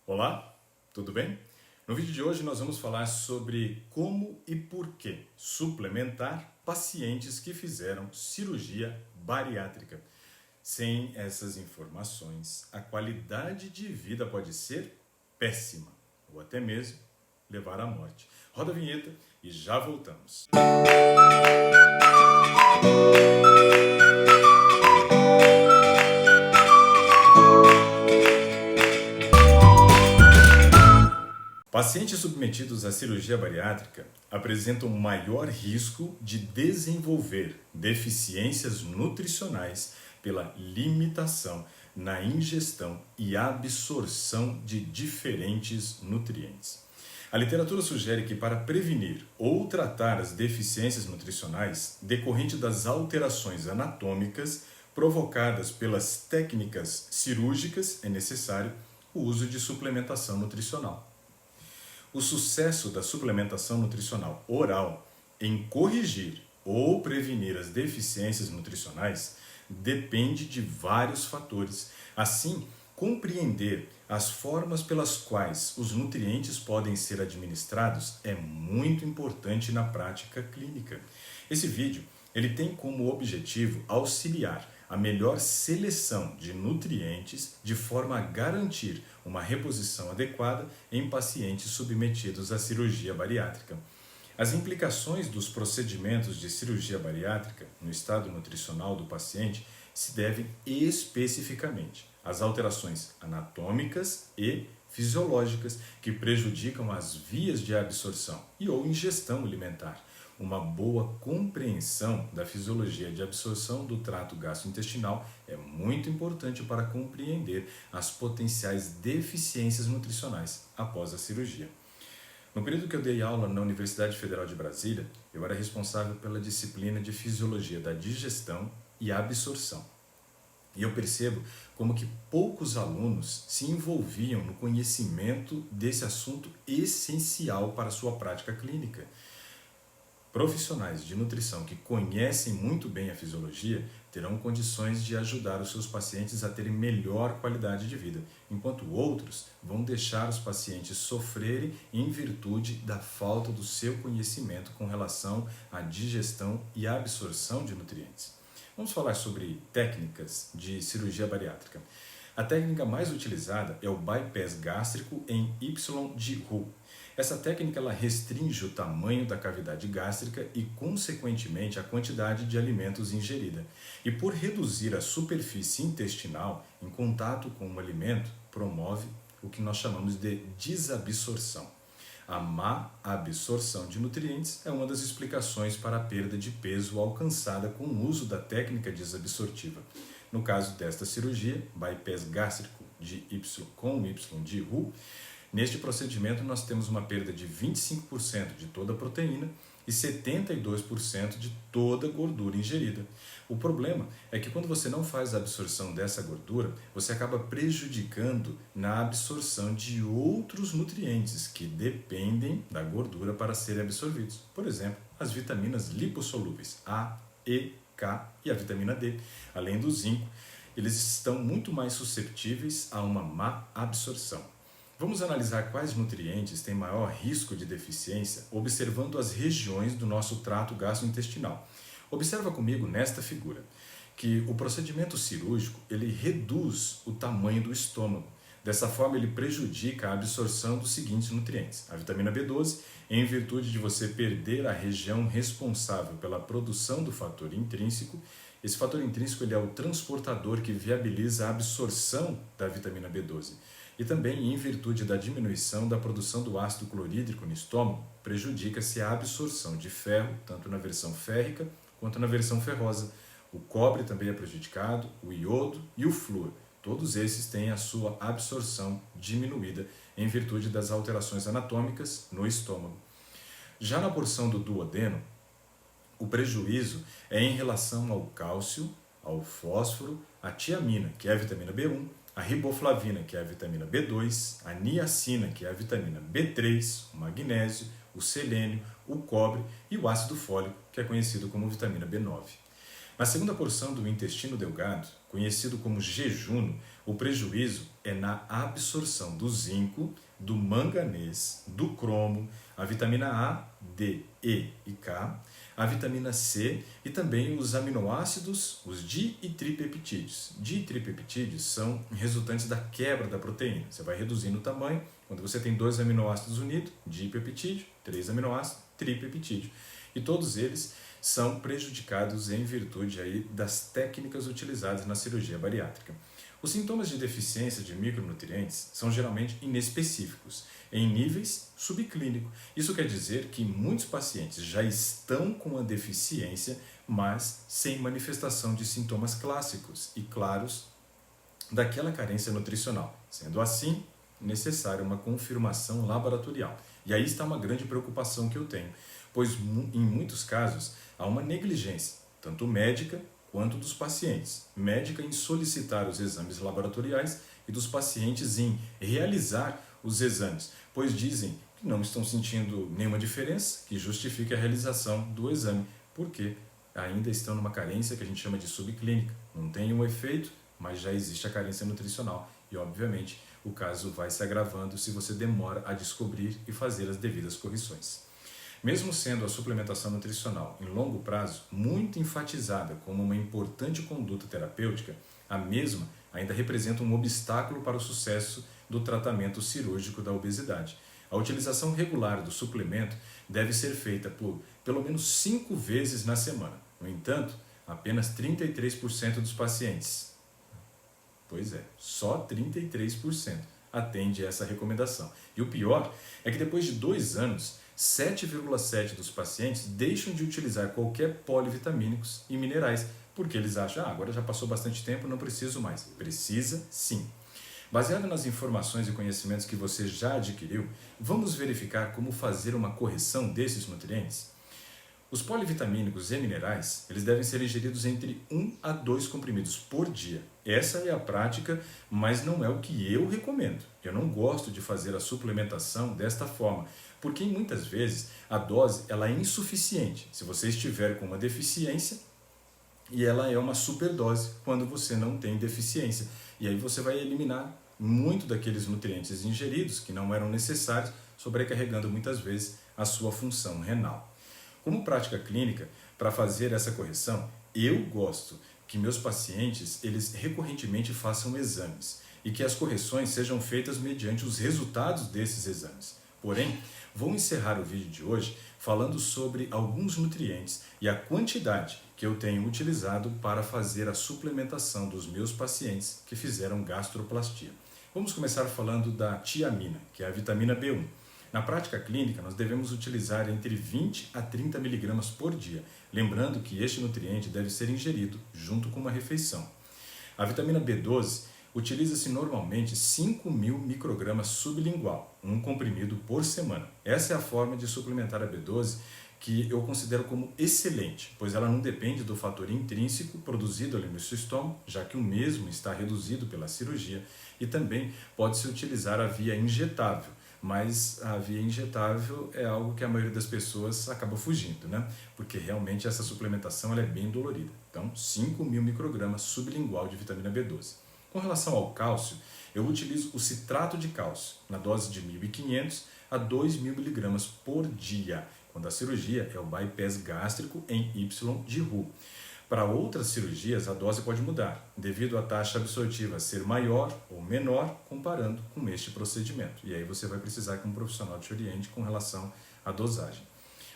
Olá, tudo bem? No vídeo de hoje nós vamos falar sobre como e por que suplementar pacientes que fizeram cirurgia bariátrica. Sem essas informações, a qualidade de vida pode ser péssima ou até mesmo levar à morte. Roda a vinheta e já voltamos. Pacientes submetidos à cirurgia bariátrica apresentam maior risco de desenvolver deficiências nutricionais pela limitação na ingestão e absorção de diferentes nutrientes. A literatura sugere que para prevenir ou tratar as deficiências nutricionais decorrentes das alterações anatômicas provocadas pelas técnicas cirúrgicas é necessário o uso de suplementação nutricional. O sucesso da suplementação nutricional oral em corrigir ou prevenir as deficiências nutricionais depende de vários fatores. Assim, compreender as formas pelas quais os nutrientes podem ser administrados é muito importante na prática clínica. Esse vídeo ele tem como objetivo auxiliar a melhor seleção de nutrientes de forma a garantir uma reposição adequada em pacientes submetidos à cirurgia bariátrica. As implicações dos procedimentos de cirurgia bariátrica no estado nutricional do paciente se devem especificamente às alterações anatômicas e fisiológicas que prejudicam as vias de absorção e ou ingestão alimentar. Uma boa compreensão da fisiologia de absorção do trato gastrointestinal é muito importante para compreender as potenciais deficiências nutricionais após a cirurgia. No período que eu dei aula na Universidade Federal de Brasília, eu era responsável pela disciplina de Fisiologia da Digestão e Absorção. E eu percebo como que poucos alunos se envolviam no conhecimento desse assunto essencial para a sua prática clínica. Profissionais de nutrição que conhecem muito bem a fisiologia terão condições de ajudar os seus pacientes a terem melhor qualidade de vida, enquanto outros vão deixar os pacientes sofrerem em virtude da falta do seu conhecimento com relação à digestão e absorção de nutrientes. Vamos falar sobre técnicas de cirurgia bariátrica. A técnica mais utilizada é o bypass gástrico em Y de Roux. Essa técnica ela restringe o tamanho da cavidade gástrica e, consequentemente, a quantidade de alimentos ingerida. E por reduzir a superfície intestinal em contato com o alimento, promove o que nós chamamos de desabsorção. A má absorção de nutrientes é uma das explicações para a perda de peso alcançada com o uso da técnica desabsortiva. No caso desta cirurgia, bypass gástrico com Y de Roux, neste procedimento nós temos uma perda de 25% de toda a proteína e 72% de toda a gordura ingerida. O problema é que quando você não faz a absorção dessa gordura, você acaba prejudicando na absorção de outros nutrientes que dependem da gordura para serem absorvidos. Por exemplo, as vitaminas lipossolúveis A, E, K e a vitamina D, além do zinco, eles estão muito mais suscetíveis a uma má absorção. Vamos analisar quais nutrientes têm maior risco de deficiência observando as regiões do nosso trato gastrointestinal. Observa comigo nesta figura que o procedimento cirúrgico ele reduz o tamanho do estômago. Dessa forma ele prejudica a absorção dos seguintes nutrientes. A vitamina B12, em virtude de você perder a região responsável pela produção do fator intrínseco. Esse fator intrínseco ele é o transportador que viabiliza a absorção da vitamina B12. E também, em virtude da diminuição da produção do ácido clorídrico no estômago, prejudica-se a absorção de ferro, tanto na versão férrica quanto na versão ferrosa. O cobre também é prejudicado, o iodo e o flúor. Todos esses têm a sua absorção diminuída em virtude das alterações anatômicas no estômago. Já na porção do duodeno, o prejuízo é em relação ao cálcio, ao fósforo, à tiamina, que é a vitamina B1, a riboflavina, que é a vitamina B2, a niacina, que é a vitamina B3, o magnésio, o selênio, o cobre e o ácido fólico, que é conhecido como vitamina B9. Na segunda porção do intestino delgado, conhecido como jejuno, o prejuízo é na absorção do zinco, do manganês, do cromo, a vitamina A, D, E e K, a vitamina C e também os aminoácidos, os di e tripeptídeos. Di e tripeptídeos são resultantes da quebra da proteína. Você vai reduzindo o tamanho, quando você tem 2 aminoácidos unidos, dipeptídeo, 3 aminoácidos, tripeptídeo. E todos eles são prejudicados em virtude aí das técnicas utilizadas na cirurgia bariátrica. Os sintomas de deficiência de micronutrientes são geralmente inespecíficos, em níveis subclínicos. Isso quer dizer que muitos pacientes já estão com a deficiência, mas sem manifestação de sintomas clássicos e claros daquela carência nutricional. Sendo assim, necessária uma confirmação laboratorial. E aí está uma grande preocupação que eu tenho, pois em muitos casos há uma negligência, tanto médica quanto dos pacientes. Médica em solicitar os exames laboratoriais e dos pacientes em realizar os exames, pois dizem que não estão sentindo nenhuma diferença que justifique a realização do exame, porque ainda estão numa carência que a gente chama de subclínica. Não tem um efeito, mas já existe a carência nutricional e, obviamente, o caso vai se agravando se você demora a descobrir e fazer as devidas correções. Mesmo sendo a suplementação nutricional em longo prazo muito enfatizada como uma importante conduta terapêutica, a mesma ainda representa um obstáculo para o sucesso do tratamento cirúrgico da obesidade. A utilização regular do suplemento deve ser feita por pelo menos 5 vezes na semana. No entanto, apenas 33% dos pacientes, pois é, só 33% atende essa recomendação. E o pior é que depois de 2 anos, 7,7% dos pacientes deixam de utilizar qualquer polivitamínicos e minerais, porque eles acham, agora já passou bastante tempo, não preciso mais. Precisa sim. Baseado nas informações e conhecimentos que você já adquiriu, vamos verificar como fazer uma correção desses nutrientes? Os polivitamínicos e minerais, eles devem ser ingeridos entre 1 a 2 comprimidos por dia. Essa é a prática, mas não é o que eu recomendo. Eu não gosto de fazer a suplementação desta forma, porque muitas vezes a dose ela é insuficiente se você estiver com uma deficiência e ela é uma superdose quando você não tem deficiência. E aí você vai eliminar muito daqueles nutrientes ingeridos que não eram necessários, sobrecarregando muitas vezes a sua função renal. Como prática clínica, para fazer essa correção, eu gosto que meus pacientes eles recorrentemente façam exames e que as correções sejam feitas mediante os resultados desses exames. Porém, vou encerrar o vídeo de hoje falando sobre alguns nutrientes e a quantidade que eu tenho utilizado para fazer a suplementação dos meus pacientes que fizeram gastroplastia. Vamos começar falando da tiamina, que é a vitamina B1. Na prática clínica, nós devemos utilizar entre 20 a 30 mg por dia, lembrando que este nutriente deve ser ingerido junto com uma refeição. A vitamina B12 utiliza-se normalmente 5.000 microgramas sublingual, um comprimido por semana. Essa é a forma de suplementar a B12 que eu considero como excelente, pois ela não depende do fator intrínseco produzido ali no seu estômago, já que o mesmo está reduzido pela cirurgia, e também pode-se utilizar a via injetável. Mas a via injetável é algo que a maioria das pessoas acaba fugindo, né? Porque realmente essa suplementação ela é bem dolorida. Então, 5.000 microgramas sublingual de vitamina B12. Com relação ao cálcio, eu utilizo o citrato de cálcio, na dose de 1.500 a 2.000 mg por dia, quando a cirurgia é o bypass gástrico em Y de Roux. Para outras cirurgias, a dose pode mudar, devido à taxa absortiva ser maior ou menor, comparando com este procedimento. E aí você vai precisar que um profissional te oriente com relação à dosagem.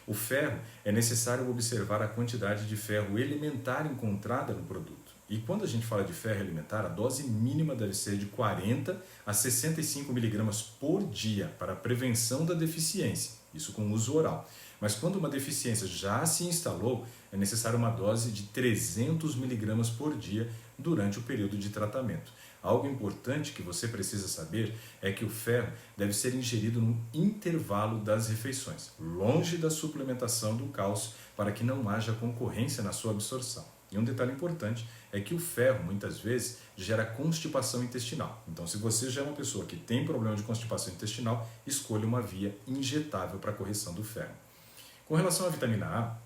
O ferro, é necessário observar a quantidade de ferro elementar encontrada no produto. E quando a gente fala de ferro elementar, a dose mínima deve ser de 40 a 65 mg por dia para a prevenção da deficiência, isso com uso oral. Mas quando uma deficiência já se instalou, é necessária uma dose de 300 mg por dia durante o período de tratamento. Algo importante que você precisa saber é que o ferro deve ser ingerido no intervalo das refeições, longe da suplementação do cálcio, para que não haja concorrência na sua absorção. E um detalhe importante é que o ferro, muitas vezes, gera constipação intestinal. Então, se você já é uma pessoa que tem problema de constipação intestinal, escolha uma via injetável para a correção do ferro. Com relação à vitamina A,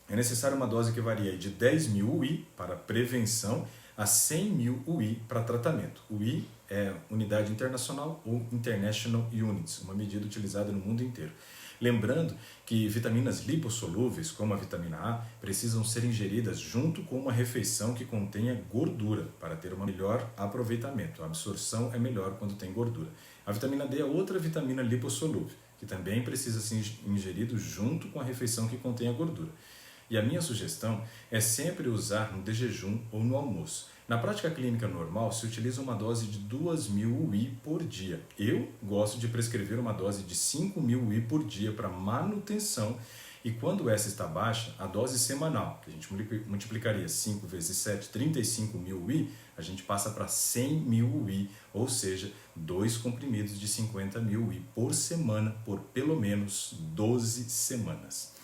é necessária uma dose que varia de 10.000 UI para prevenção a 100.000 UI para tratamento. UI é Unidade Internacional ou International Units, uma medida utilizada no mundo inteiro. Lembrando que vitaminas lipossolúveis, como a vitamina A, precisam ser ingeridas junto com uma refeição que contenha gordura para ter um melhor aproveitamento. A absorção é melhor quando tem gordura. A vitamina D é outra vitamina lipossolúvel, que também precisa ser ingerido junto com a refeição que contenha gordura. E a minha sugestão é sempre usar no de jejum ou no almoço. Na prática clínica normal, se utiliza uma dose de 2.000 UI por dia. Eu gosto de prescrever uma dose de 5.000 UI por dia para manutenção, e quando essa está baixa, a dose semanal, que a gente multiplicaria 5 vezes 7, 35.000 UI, a gente passa para 100.000 UI, ou seja, 2 comprimidos de 50.000 UI por semana, por pelo menos 12 semanas.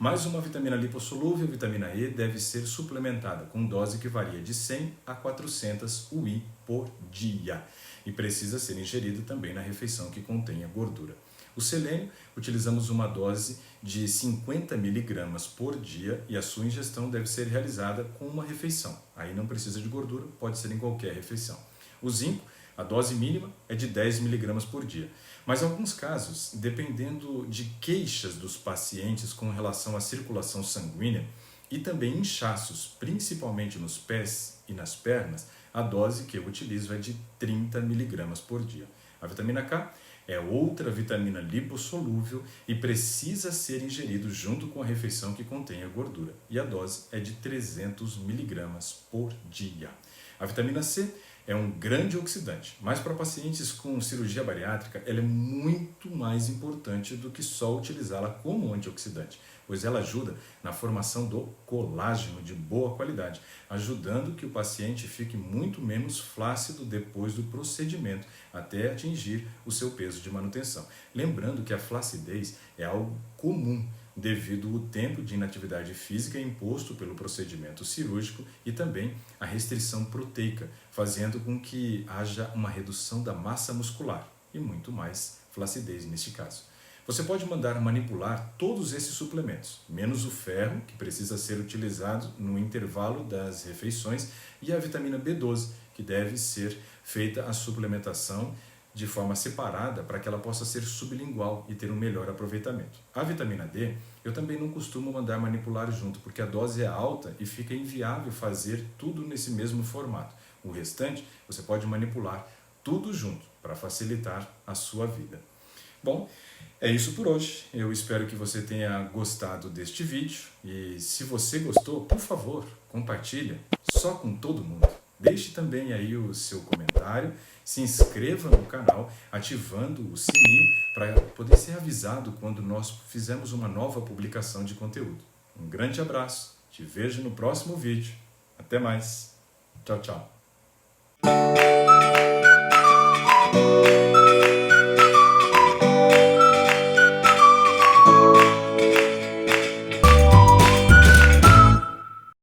Mais uma vitamina lipossolúvel, vitamina E, deve ser suplementada com dose que varia de 100 a 400 UI por dia e precisa ser ingerida também na refeição que contenha gordura. O selênio, utilizamos uma dose de 50 mg por dia e a sua ingestão deve ser realizada com uma refeição. Aí não precisa de gordura, pode ser em qualquer refeição. O zinco, a dose mínima é de 10 mg por dia. Mas em alguns casos, dependendo de queixas dos pacientes com relação à circulação sanguínea e também inchaços, principalmente nos pés e nas pernas, a dose que eu utilizo é de 30 mg por dia. A vitamina K é outra vitamina lipossolúvel e precisa ser ingerido junto com a refeição que contenha gordura. E a dose é de 300 mg por dia. A vitamina C é um grande oxidante, mas para pacientes com cirurgia bariátrica ela é muito mais importante do que só utilizá-la como antioxidante, pois ela ajuda na formação do colágeno de boa qualidade, ajudando que o paciente fique muito menos flácido depois do procedimento, até atingir o seu peso de manutenção. Lembrando que a flacidez é algo comum, devido ao tempo de inatividade física imposto pelo procedimento cirúrgico e também a restrição proteica, fazendo com que haja uma redução da massa muscular e muito mais flacidez neste caso. Você pode mandar manipular todos esses suplementos, menos o ferro, que precisa ser utilizado no intervalo das refeições, e a vitamina B12, que deve ser feita a suplementação de forma separada para que ela possa ser sublingual e ter um melhor aproveitamento. A vitamina D eu também não costumo mandar manipular junto, porque a dose é alta e fica inviável fazer tudo nesse mesmo formato. O restante você pode manipular tudo junto para facilitar a sua vida. Bom, é isso por hoje. Eu espero que você tenha gostado deste vídeo e se você gostou, por favor, compartilha só com todo mundo. Deixe também aí o seu comentário, se inscreva no canal, ativando o sininho para poder ser avisado quando nós fizermos uma nova publicação de conteúdo. Um grande abraço, te vejo no próximo vídeo. Até mais. Tchau, tchau.